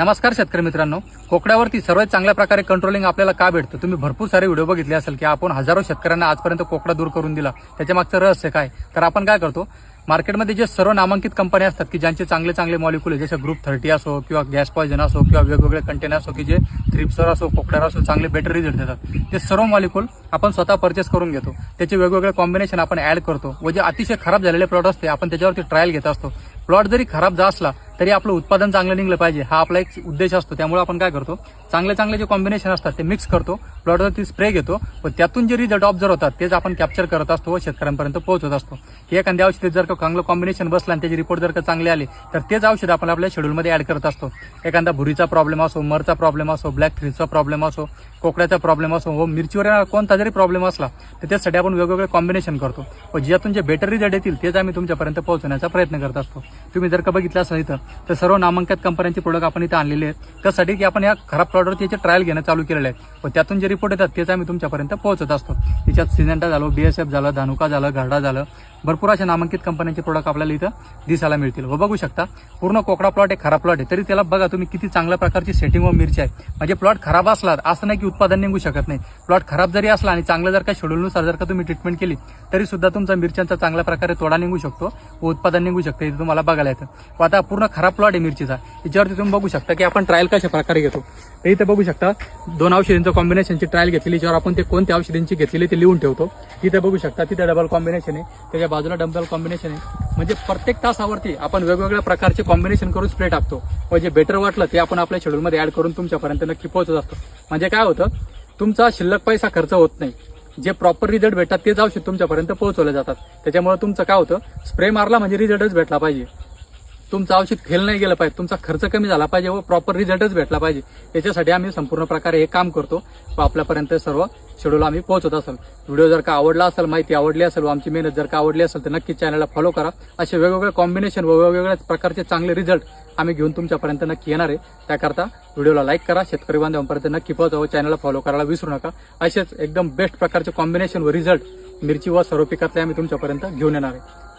नमस्कार शेतकरी मित्रांनो, कोकड्यावरती सर्वात चांगल्या प्रकारे कंट्रोलिंग आपल्याला का भेटतं? तुम्ही भरपूर सारे व्हिडिओ बघितले असेल की आपण हजारो शेतकऱ्यांना आजपर्यंत कोकडा दूर करून दिला. त्याच्या मागचं रहस्य काय? तर आपण काय करतो, मार्केटमध्ये जे सर्व नामांकित कंपन्या असतात की ज्यांचे चांगले चांगले मॉलिक्युल जसे ग्रुप 30 असो किंवा गॅस पॉयझन असो किंवा वेगवेगळे कंटेनर असो की जे थ्रिप्सवर असो कोकड्यावर असो चांगले बेटर रिझल्ट देतात, ते सर्व मॉलिक्युल आपण स्वतः परचेस करून घेतो. त्याचे वेगवेगळे कॉम्बिनेशन आपण ऍड करतो व जे अतिशय खराब झालेले प्लॉट असते आपण त्याच्यावरती ट्रायल घेत असतो. प्लॉट जरी खराब जा असला तरी आपलं उत्पादन चांगलं निघलं पाहिजे हा आपला एक उद्देश असतो. त्यामुळे आपण काय करतो, चांगले चांगले जे कॉम्बिनेशन असतात ते मिक्स करतो, प्लॉटवरती स्प्रे घेतो व त्यातून जे रिझल्ट ऑब्झर्व होतात तेच आपण कॅप्चर करत असतो व शेतकऱ्यांपर्यंत पोहोचत असतो. की एखाद्या औषधात जर का चांगलं कॉम्बिनेशन बसलं आणि त्याचे रिपोर्ट जर का चांगले आले तर तेच औषध आपण आपल्या शेड्यूलमध्ये ऍड करत असतो. एखादा भुरीचा प्रॉब्लेम असो, मरचा प्रॉब्लेम असो, ब्लॅक थ्रिप्सचा प्रॉब्लेम असो, कोकड्याचा प्रॉब्लेम असो व मिरचीवर कोणता जरी प्रॉब्लेम असला तर त्यासाठी आपण वेगवेगळे कॉम्बिनेशन करतो व ज्यातून जे बेटर रिझल्ट येतील तेच आम्ही तुमच्यापर्यंत पोहोचवण्याचा प्रयत्न करत असतो. तुम्ही जर का बघितलं असेल इथं तर सर्व नामांकित कंपन्यांचे प्रोडक्ट आपण इथं आणलेले आहेत. त्यासाठी की आपण या खराब प्रॉडक्टवरती याचे ट्रायल घेणं चालू केलेलं आहे व त्यातून जे रिपोर्ट येतात तेच आम्ही तुमच्यापर्यंत पोहोचत असतो. त्याच्यात सिजेंटा झालं, BSF झालं, धानुका झालं, घरडा झालं, भरपूर अशा नामांकित कंपन्यांचे प्रोडक्ट आपल्याला इथं दिसायला मिळतील. व बघू शकता पूर्ण कोकडा प्लॉट आहे, खराब प्लॉट आहे, तरी त्याला बघा तुम्ही किती चांगल्या प्रकारची सेटिंग व मिरची आहे. म्हणजे प्लॉट खराब असला असं नाही की उत्पादन निघू शकत नाही. प्लॉट खराब जरी असला आणि चांगलं जर का शेड्यूलनुसार जर का तुम्ही ट्रीटमेंट केली तरी सुद्धा तुमचा मिरच्यांचा चांगल्या प्रकारे तोडा निघू शकतो व उत्पादन निघू शकतं. इथे तुम्हाला बघायला येतं. व आता पूर्ण खराब प्लॉट आहे मिरचीचा. याच्यावरती तुम्ही बघू शकता की आपण ट्रायल कशा प्रकारे घेतो. तर इथे बघू शकता 2 औषधांचं कॉम्बिनेशनची ट्रायल घेतलेली, ज्यावर आपण ते कोणत्या औषधांची घेतलेली ते लिहून ठेवतो. इथे बघू शकता तिथे डबल कॉम्बिनेशन आहे, त्याच्या बाजूला डबल कॉम्बिनेशन आहे. म्हणजे प्रत्येक तासावरती आपण वेगवेगळ्या प्रकारचे कॉम्बिनेशन करून स्प्रे टाकतो व जे बेटर वाटलं ते आपण आपल्या शेड्यूलमध्ये ऍड करून तुमच्यापर्यंत नक्की पोहोचत असतो. म्हणजे काय होतं, तुमचा शिल्लक पैसा खर्च होत नाही. जे प्रॉपर रिझल्ट भेटतात तेच औषध तुमच्यापर्यंत पोहोचवले जातात. त्याच्यामुळे तुमचं काय होतं, स्प्रे मारला म्हणजे रिझल्टच भेटला पाहिजे. तुमचं औषध फेल नाही गेलं पाहिजे, तुमचा खर्च कमी झाला पाहिजे व प्रॉपर रिझल्टच भेटला पाहिजे. याच्यासाठी आम्ही संपूर्ण प्रकारे हे काम करतो व आपल्यापर्यंत सर्व शेड्यूल आम्ही पोहोचत असेल. व्हिडिओ जर का आवडला असेल, माहिती आवडली असेल व आमची मेहनत जर का आवडली असेल तर नक्की चॅनलला फॉलो करा. असे वेगवेगळे कॉम्बिनेशन व वेगवेगळ्या प्रकारचे चांगले रिझल्ट आम्ही घेऊन तुमच्यापर्यंत नक्की येणार आहे. त्याकरता व्हिडिओला लाईक करा, शेतकरी बांधवांपर्यंत नक्की पोहोचावं, चॅनलला फॉलो करायला विसरू नका. असेच एकदम बेस्ट प्रकारचे कॉम्बिनेशन व रिझल्ट मिरची व सर्व पिकातले आम्ही तुमच्यापर्यंत घेऊन येणार आहे.